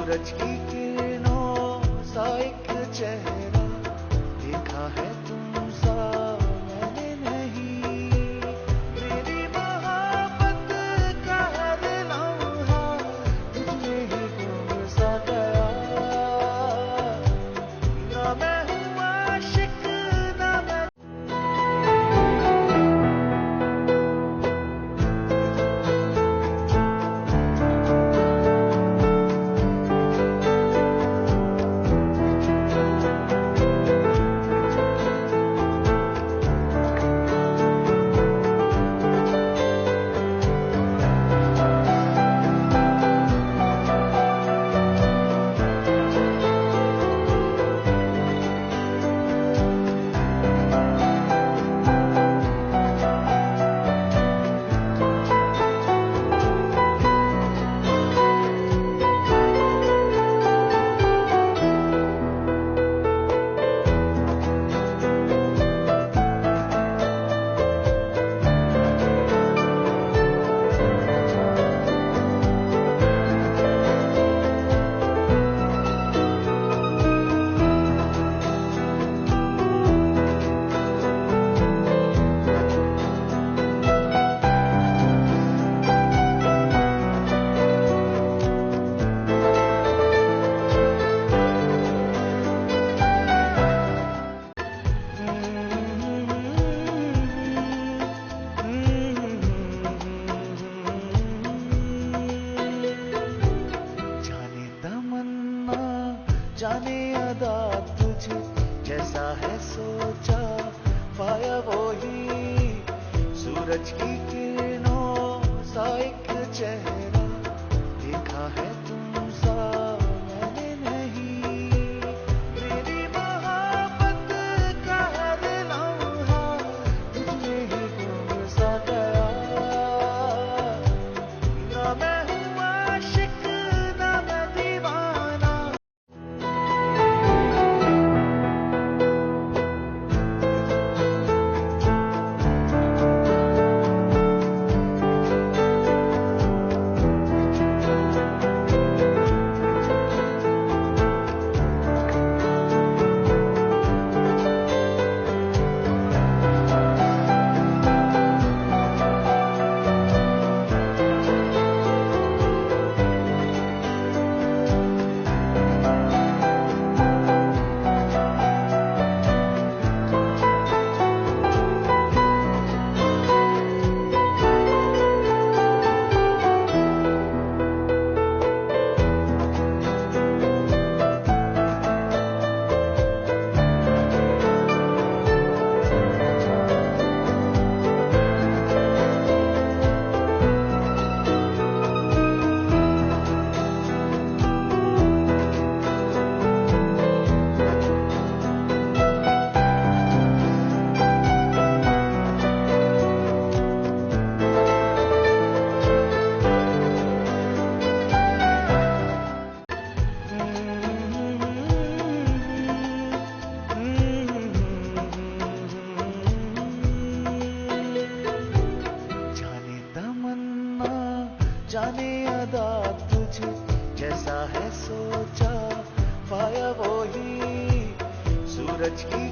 सूरज की किरणों सा एक चेहरा देखा है तुम सा मैंने नहीं। मेरी मोहब्बत का हर लम्हा तुझमें ही गुम सा गया। ना मैं हूँ आशिक ना मैं जाने अदा तुझे जैसा है सोचा पाया वो ही। सूरज की किरणों सा एक चेहरा देखा है तुम सा मैंने नहीं। मेरी मोहब्बत का हर लम्हा तुझमें ही गुम सा गया। ना मैं हूँ आशिक ना मैं दीवाना। जाने अदा तुझे जैसा है सोचा पाया वो ही। सूरज की